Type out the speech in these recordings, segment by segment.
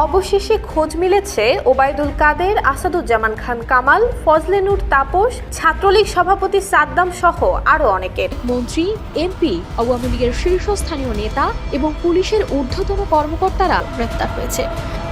অবশেষে খোঁজ মিলেছে ওবায়দুল কাদের, আসাদুজ্জামান খান কামাল, ফজলে নূর তাপস, ছাত্রলীগ সভাপতি সাদ্দাম সহ আরো অনেকের। মন্ত্রী, এমপি, আওয়ামী লীগের শীর্ষস্থানীয় নেতা এবং পুলিশের ঊর্ধ্বতন কর্মকর্তারা গ্রেপ্তার হয়েছে।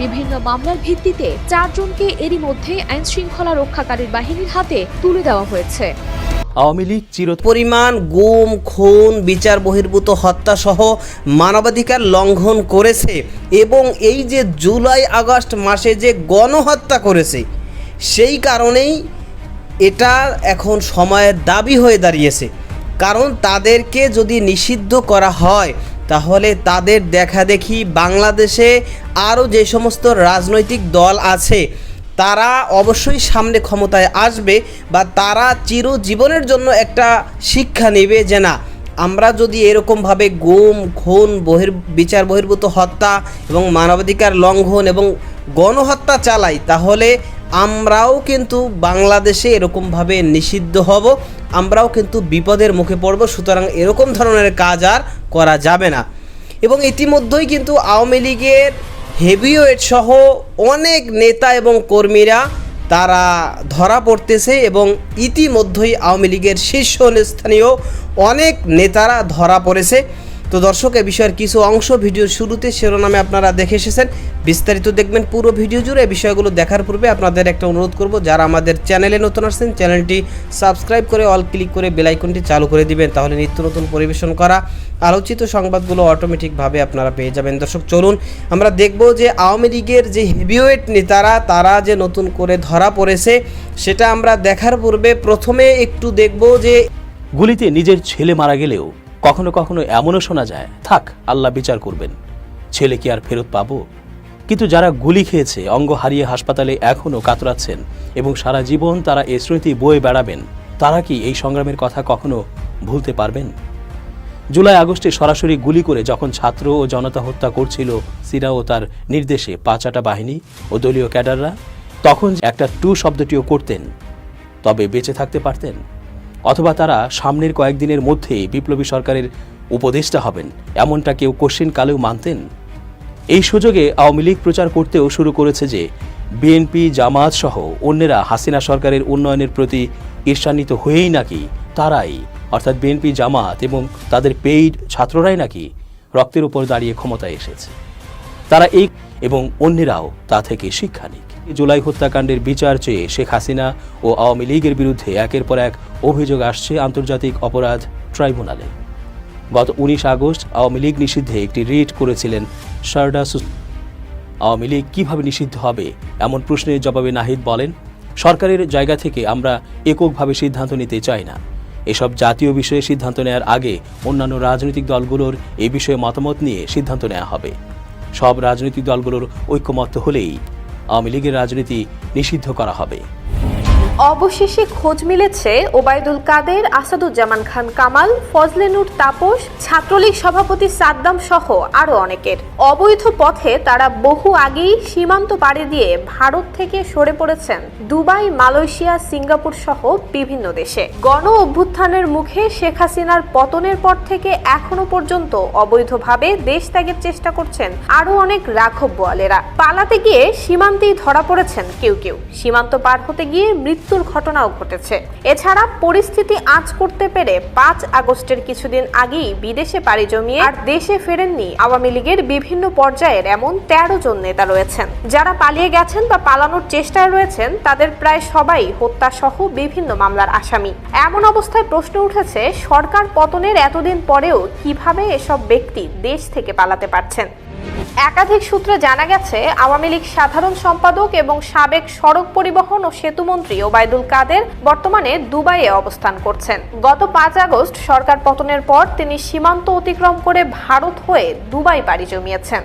বিভিন্ন মামলার ভিত্তিতে 4 জনকে এরই মধ্যে আইন শৃঙ্খলা রক্ষাকারী বাহিনীর হাতে তুলে দেওয়া হয়েছে। আওয়ামী লীগ পরিমাণ গুম, খুন, বিচার বহির্ভূত হত্যা সহ মানবাধিকার লঙ্ঘন করেছে এবং এই যে জুলাই আগস্ট মাসে যে গণহত্যা করেছে, সেই কারণেই এটা এখন সময়ের দাবি হয়ে দাঁড়িয়েছে। কারণ তাদেরকে যদি নিষিদ্ধ করা হয় তাহলে তাদের দেখাদেখি বাংলাদেশে আরও যে সমস্ত রাজনৈতিক দল আছে তারা অবশ্যই সামনে ক্ষমতায় আসবে বা তারা চিরজীবনের জন্য একটা শিক্ষা নেবে যে না, আমরা যদি এরকমভাবে গুম, খুন, বিচার বহির্ভূত হত্যা এবং মানবাধিকার লঙ্ঘন এবং গণহত্যা চালাই তাহলে আমরাও কিন্তু বাংলাদেশে এরকমভাবে নিষিদ্ধ হব, আমরাও কিন্তু বিপদের মুখে পড়ব। সুতরাং এরকম ধরনের কাজ আর করা যাবে না। এবং ইতিমধ্যেই কিন্তু আওয়ামী লীগের হেভিওয়েট সহ অনেক নেতা এবং কর্মীরা তারা ধরা পড়তেছে এবং ইতিমধ্যেই আওয়ামী লীগের শীর্ষস্থানীয় অনেক নেতারা ধরা পড়েছে। তো দর্শক, এ বিষয়ের কিছু অংশ ভিডিওর শুরুতে শিরোনামে আপনারা দেখে এসেছেন, বিস্তারিত দেখবেন পুরো ভিডিও জুড়ে। এই বিষয়গুলো দেখার পূর্বে আপনাদের একটা অনুরোধ করব, যারা আমাদের চ্যানেলে নতুন আসছেন চ্যানেলটি সাবস্ক্রাইব করে অল ক্লিক করে বেল আইকনটি চালু করে দিবেন, তাহলে নিত্য নতুন পরিবেশন করা আলোচিত সংবাদগুলো অটোমেটিকভাবে আপনারা পেয়ে যাবেন। দর্শক চলুন আমরা দেখব যে আওয়ামী লীগের যে হেভিওয়েট নেতারা তারা যে নতুন করে ধরা পড়েছে সেটা আমরা দেখার পূর্বে প্রথমে একটু দেখব যে গুলিতে নিজের ছেলে মারা গেলেও কখনো কখনো এমনও শোনা যায়, থাক আল্লাহ বিচার করবেন, ছেলে কি আর ফেরত পাবো। কিন্তু যারা গুলি খেয়েছে, অঙ্গ হারিয়ে হাসপাতালে এখনও কাতরাচ্ছেন এবং সারা জীবন তারা এই স্মৃতি বয়ে বেড়াবেন, তারা কি এই সংগ্রামের কথা কখনো ভুলতে পারবেন? জুলাই আগস্টে সরাসরি গুলি করে যখন ছাত্র ও জনতা হত্যা করছিল সিরা ও তার নির্দেশে 5 বাহিনী ও দলীয় ক্যাডাররা, তখন একটা টু শব্দটিও করতেন, তবে বেঁচে থাকতে পারতেন? অথবা তারা সামনের কয়েকদিনের মধ্যেই বিপ্লবী সরকারের উপদেষ্টা হবেন, এমনটা কেউ কোশ্চেন কালেও মানতেন? এই সুযোগে আওয়ামী লীগ প্রচার করতেও শুরু করেছে যে বিএনপি, জামায়াত সহ অন্যেরা হাসিনা সরকারের উন্নয়নের প্রতি ঈর্ষান্বিত হয়েই নাকি তারাই, অর্থাৎ বিএনপি, জামায়াত এবং তাদের পেইড ছাত্ররাই নাকি রক্তের উপর দাঁড়িয়ে ক্ষমতায় এসেছে। তারা এই এবং অন্যেরাও তা থেকে শিক্ষা নিক। জুলাই হত্যাকাণ্ডের বিচার চেয়ে শেখ হাসিনা ও আওয়ামী লীগের বিরুদ্ধে একের পর এক অভিযোগ আসছে আন্তর্জাতিক অপরাধ ট্রাইব্যুনালে। গত 19 আগস্ট আওয়ামী লীগ নিষিদ্ধে একটি রিট করেছিলেন শারদা। আওয়ামী লীগ কীভাবে নিষিদ্ধ হবে এমন প্রশ্নের জবাবে নাহিদ বলেন, সরকারের জায়গা থেকে আমরা এককভাবে সিদ্ধান্ত নিতে চাই না। এসব জাতীয় বিষয়ে সিদ্ধান্ত নেওয়ার আগে অন্যান্য রাজনৈতিক দলগুলোর এই বিষয়ে মতামত নিয়ে সিদ্ধান্ত নেওয়া হবে। সব রাজনৈতিক দলগুলোর ঐক্যমত্য হলেই আওয়ামী লীগের রাজনীতি নিষিদ্ধ করা হবে। অবশেষে খোঁজ মিলেছে ওবায়দুল কাদের, আসাদুজ্জামান খান কামাল, ফজলে নূর তাপস, ছাত্রলীগ সভাপতি সাদ্দাম সহ আরো অনেকের। অবৈধ পথে তারা বহু আগেই সীমান্ত পাড়ি দিয়ে ভারত থেকে সরে পড়েছেন দুবাই, মালয়েশিয়া, সিঙ্গাপুর সহ বিভিন্ন দেশে। গণ অভ্যুত্থানের মুখে শেখ হাসিনার পতনের পর থেকে এখনো পর্যন্ত অবৈধভাবে দেশ ত্যাগের চেষ্টা করছেন আরো অনেক রাঘব বোয়ালেরা। পালাতে গিয়ে সীমান্তেই ধরা পড়েছেন কেউ কেউ, সীমান্ত পার হতে গিয়ে মৃত্যুর ঘটনাও ঘটেছে। এছাড়া পরিস্থিতি আঁচ করতে পেরে 5 আগস্টের কিছুদিন আগেই বিদেশে পাড়ি জমিয়ে আর দেশে ফেরেননি আওয়ামী লীগের বিভিন্ন পর্যায়ের এমন 13 জন নেতা রয়েছেন। যারা পালিয়ে গেছেন বা পালানোর চেষ্টায় রয়েছেন তাদের প্রায় সবাই হত্যা সহ বিভিন্ন মামলার আসামি। এমন অবস্থায় প্রশ্ন উঠেছে, সরকার পতনের এতদিন পরেও কিভাবে এসব ব্যক্তি দেশ থেকে পালাতে পারছেন। একাধিক সূত্রে জানা গেছে, আওয়ামী লীগ সাধারণ সম্পাদক এবং সাবেক সড়ক পরিবহন ও সেতুমন্ত্রী ওবায়দুল কাদের বর্তমানে দুবাইয়ে অবস্থান করছেন। গত 5 আগস্ট সরকার পতনের পর তিনি সীমান্ত অতিক্রম করে ভারত হয়ে দুবাই পাড়ি জমিয়েছেন।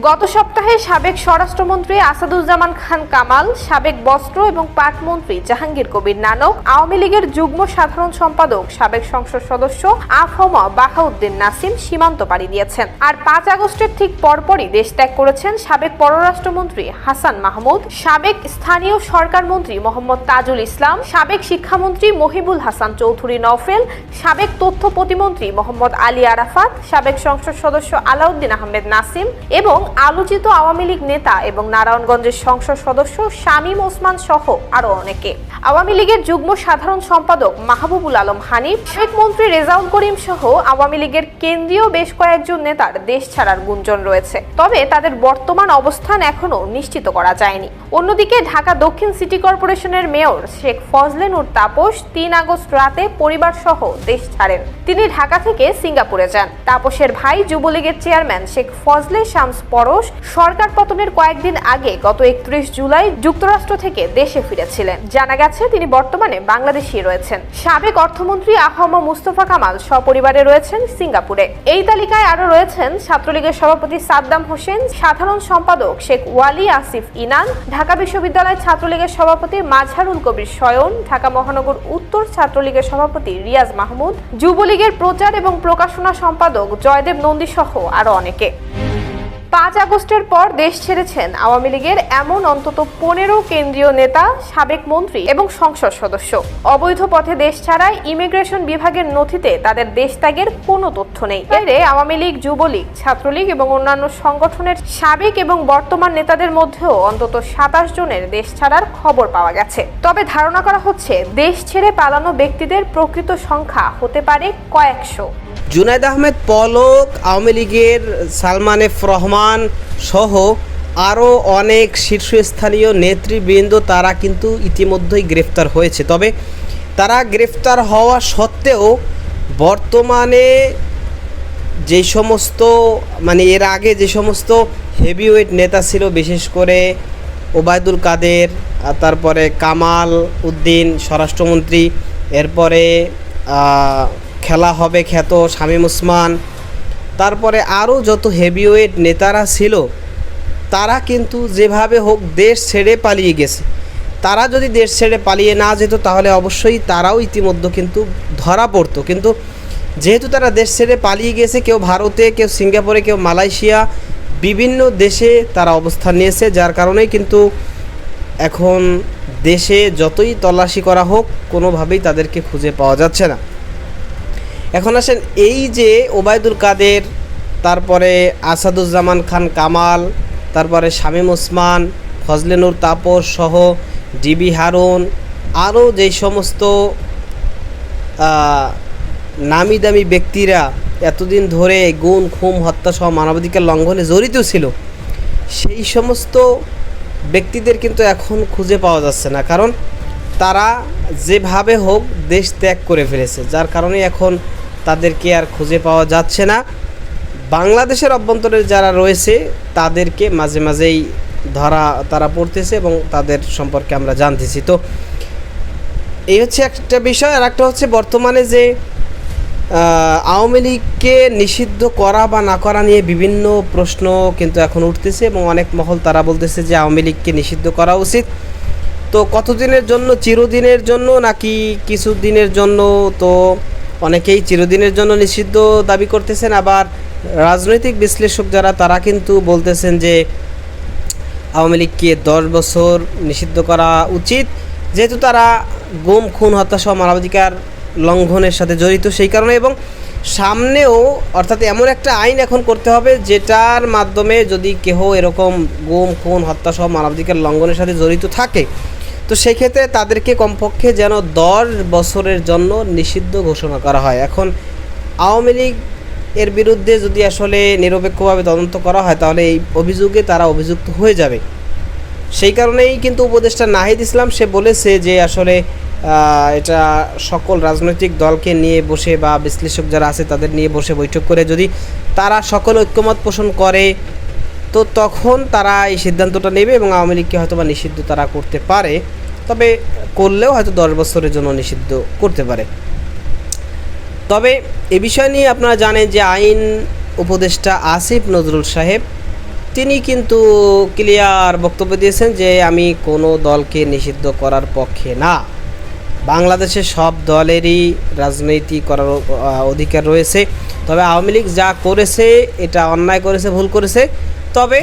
গত সপ্তাহে সাবেক স্বরাষ্ট্রমন্ত্রী আসাদুজ্জামান খান কামাল, সাবেক বস্ত্র এবং পাট মন্ত্রী জাহাঙ্গীর কবির নানক, আওয়ামী লীগের যুগ্ম সাধারণ সম্পাদক সাবেক সংসদ সদস্য আফম বাহাউদ্দিন নাসিম সীমান্ত পাড়ি দিয়েছেন। আর 5 আগস্টের ঠিক পরপরই দেশ ত্যাগ করেছেন সাবেক পররাষ্ট্রমন্ত্রী হাসান মাহমুদ, সাবেক স্থানীয় সরকার মন্ত্রী মোহাম্মদ তাজুল ইসলাম, সাবেক শিক্ষামন্ত্রী মহিবুল হাসান চৌধুরী নওফেল, সাবেক তথ্য প্রতিমন্ত্রী মোহাম্মদ আলী আরাফাত, সাবেক সংসদ সদস্য আলাউদ্দিন আহমেদ নাসিম এবং আলোচিত আওয়ামী লীগ নেতা এবং নারায়ণগঞ্জের সংসদ সদস্য শামীম ওসমান সহ আরো অনেকে। আওয়ামী লীগের যুগ্ম সাধারণ সম্পাদক মাহবুবুল আলম হানিফ, সাবেক মন্ত্রী রেজাউল করিম সহ আওয়ামী লীগের কেন্দ্রীয় বেশ কয়েকজন নেতার দেশ ছাড়ার গুঞ্জন রয়েছে, তবে তাদের বর্তমান অবস্থান এখনো নিশ্চিত করা যায়নি। অন্যদিকে ঢাকা দক্ষিণ সিটি কর্পোরেশনের মেয়র শেখ ফজলে নূর তাপস 3 আগস্ট রাতে পরিবার সহ দেশ ছাড়েন। তিনি ঢাকা থেকে সিঙ্গাপুরে যান। তাপসের ভাই যুবলীগের চেয়ারম্যান শেখ ফজলে শামস পরশ সরকার পতনের কয়েকদিন আগে গত 31 জুলাই যুক্তরাষ্ট্র থেকে দেশে ফিরেছিলেন। জানা গেছে তিনি বর্তমানে বাংলাদেশে রয়েছেন। সাবেক অর্থমন্ত্রী আহম মুস্তফা কামাল সপরিবারে রয়েছেন সিঙ্গাপুরে। এই তালিকায় আরো রয়েছেন ছাত্রলীগের সভাপতি সাদ্দাম হোসেন, সাধারণ সম্পাদক শেখ ওয়ালি আসিফ ইনান, ঢাকা বিশ্ববিদ্যালয় ছাত্রলীগের সভাপতি মাজহারুল কবির শয়ন, ঢাকা মহানগর উত্তর ছাত্রলীগের সভাপতি রিয়াজ মাহমুদ, যুবলীগের প্রচার এবং প্রকাশনা সম্পাদক জয়দেব নন্দী সহ আরো অনেকে। 5 আগস্টের পর দেশ ছেড়েছেন আওয়ামী লীগের এমন অন্তত 15 কেন্দ্রীয় নেতা, সাবেক মন্ত্রী এবং সংসদ সদস্য। অবৈধ পথে দেশ ছাড়ায় ইমিগ্রেশন বিভাগের নথিতে তাদের দেশ ত্যাগের কোনো তথ্য নেই। বাইরে আওয়ামী লীগ, যুবলীগ, ছাত্রলীগ এবং অন্যান্য সংগঠনের সাবেক এবং বর্তমান নেতাদের মধ্যেও অন্তত 27 জনের দেশ ছাড়ার খবর পাওয়া গেছে। তবে ধারণা করা হচ্ছে দেশ ছেড়ে পালানো ব্যক্তিদের প্রকৃত সংখ্যা হতে পারে কয়েকশো। জুনায়েদ আহমেদ পলক, আওয়ামী লীগের সালমান এফ রহমান সহ আরও অনেক শীর্ষস্থানীয় নেতৃবৃন্দ তারা কিন্তু ইতিমধ্যেই গ্রেফতার হয়েছে। তবে তারা গ্রেফতার হওয়া সত্ত্বেও বর্তমানে যে সমস্ত এর আগে যে সমস্ত হেভিওয়েট নেতা ছিল, বিশেষ করে ওবায়দুল কাদের, তারপরে কামাল উদ্দিন স্বরাষ্ট্রমন্ত্রী, এরপরে খেলা হবে খ্যাত শামীম ওসমান, তারপরে আরও যত হেভিওয়েট নেতারা ছিল তারা কিন্তু যেভাবে হোক দেশ ছেড়ে পালিয়ে গেছে। তারা যদি দেশ ছেড়ে পালিয়ে না যেত তাহলে অবশ্যই তারাও ইতিমধ্যে কিন্তু ধরা পড়তো। কিন্তু যেহেতু তারা দেশ ছেড়ে পালিয়ে গেছে, কেউ ভারতে, কেউ সিঙ্গাপুরে, কেউ মালয়েশিয়া, বিভিন্ন দেশে তারা অবস্থান নিয়েছে, যার কারণেই কিন্তু এখন দেশে যতই তল্লাশি করা হোক কোনোভাবেই তাদেরকে খুঁজে পাওয়া যাচ্ছে না। এখন আসেন, এই যে ওবায়দুল কাদের, তারপরে আসাদুজ্জামান খান কামাল, তারপরে শামীম ওসমান, ফজলে নূর তাপস সহ ডিবি হারুন, আরও যেই সমস্ত নামি দামি ব্যক্তিরা এতদিন ধরে গুম, খুন, হত্যা সহ মানবাধিকার লঙ্ঘনে জড়িত ছিল, সেই সমস্ত ব্যক্তিদের কিন্তু এখন খুঁজে পাওয়া যাচ্ছে না, কারণ তারা যেভাবে হোক দেশ ত্যাগ করে ফেলেছে, যার কারণে এখন তাদেরকে আর খুঁজে পাওয়া যাচ্ছে না। বাংলাদেশের অভ্যন্তরে যারা রয়েছে তাদেরকে মাঝে মাঝেই তারা পড়তেছে এবং তাদের সম্পর্কে আমরা জানতেছি। তো এই হচ্ছে একটা বিষয়। আর একটা হচ্ছে বর্তমানে যে আওয়ামী লীগকে নিষিদ্ধ করা বা না করা নিয়ে বিভিন্ন প্রশ্ন কিন্তু এখন উঠতেছে এবং অনেক মহল তারা বলতেছে যে আওয়ামী লীগকে নিষিদ্ধ করা উচিত। তো কতদিনের জন্য, চিরদিনের জন্য নাকি কিছু দিনের জন্য? তো অনেকেই চিরদিনের জন্য নিষিদ্ধ দাবি করতেছেন, আবার রাজনৈতিক বিশ্লেষক যারা তারা কিন্তু বলতেছেন যে আওয়ামী লীগকে 10 বছর নিষিদ্ধ করা উচিত, যেহেতু তারা গুম, খুন, হত্যা সহ মানবাধিকার লঙ্ঘনের সাথে জড়িত, সেই কারণে। এবং সামনেও অর্থাৎ এমন একটা আইন এখন করতে হবে যেটার মাধ্যমে যদি কেহ এরকম গুম, খুন, হত্যা সহ মানবাধিকার লঙ্ঘনের সাথে জড়িত থাকে, তো সেই ক্ষেত্রে তাদেরকে কমপক্ষে যেন 10 বছরের জন্য নিষিদ্ধ ঘোষণা করা হয়। এখন আওয়ামী লীগ এর বিরুদ্ধে যদি আসলে নিরপেক্ষভাবে তদন্ত করা হয় তাহলে এই অভিযোগে তারা অভিযুক্ত হয়ে যাবে। সেই কারণেই কিন্তু উপদেষ্টা নাহিদ ইসলাম সে বলেছে যে আসলে এটা সকল রাজনৈতিক দলকে নিয়ে বসে বা বিশ্লেষক যারা আছে তাদের নিয়ে বসে বৈঠক করে যদি তারা সকল ঐক্যমত পোষণ করে তো তখন তারা এই সিদ্ধান্তটা নেবে এবং আওয়ামী লীগকে হয়তো বা নিষিদ্ধ তারা করতে পারে, তবে করলেও হয়তো 10 বছরের জন্য নিষিদ্ধ করতে পারে। তবে এ বিষয় নিয়ে আপনারা জানেন যে আইন উপদেষ্টা আসিফ নজরুল সাহেব তিনি কিন্তু ক্লিয়ার বক্তব্য দিয়েছেন যে আমি কোনো দলকে নিষিদ্ধ করার পক্ষে না। বাংলাদেশের সব দলেরই রাজনীতি করার অধিকার রয়েছে, তবে আওয়ামী লীগ যা করেছে এটা অন্যায় করেছে, ভুল করেছে, তবে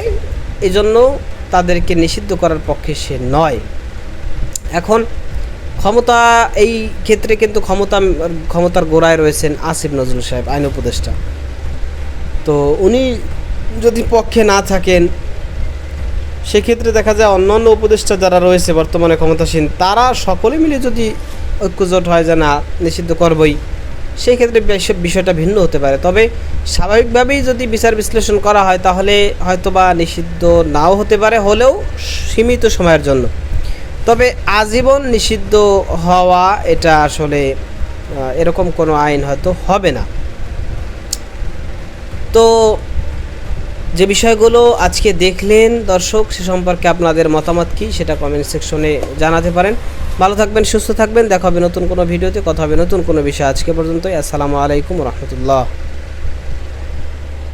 এজন্য তাদেরকে নিষিদ্ধ করার পক্ষে সে নয়। এখন ক্ষমতা, এই ক্ষেত্রে কিন্তু ক্ষমতার গোড়ায় রয়েছেন আসিফ নজরুল সাহেব, আইন উপদেষ্টা। তো উনি যদি পক্ষে না থাকেন, সেক্ষেত্রে দেখা যায় অন্যান্য উপদেষ্টা যারা রয়েছে বর্তমানে ক্ষমতাসীন, তারা সকলে মিলে যদি ঐক্যজোট হয় যে না নিষিদ্ধ করবই, সেই ক্ষেত্রে বিষয়টা ভিন্ন হতে পারে। তবে স্বাভাবিকভাবেই যদি বিচার বিশ্লেষণ করা হয় তাহলে হয়তোবা নিষিদ্ধ নাও হতে পারে, হলেও সীমিত সময়ের জন্য। তবে আজীবন নিষিদ্ধ হওয়া এটা আসলে এরকম কোনো আইন হয়তো হবে না। তো যে বিষয়গুলো আজকে দেখলেন দর্শক, সে সম্পর্কে আপনাদের মতামত কী সেটা কমেন্ট সেকশনে জানাতে পারেন। ভালো থাকবেন, সুস্থ থাকবেন, দেখা হবে নতুন কোনো ভিডিওতে, কথা হবে নতুন কোনো বিষয়। আজকে পর্যন্তই। আসসালামু আলাইকুম রহমতুল্লাহ।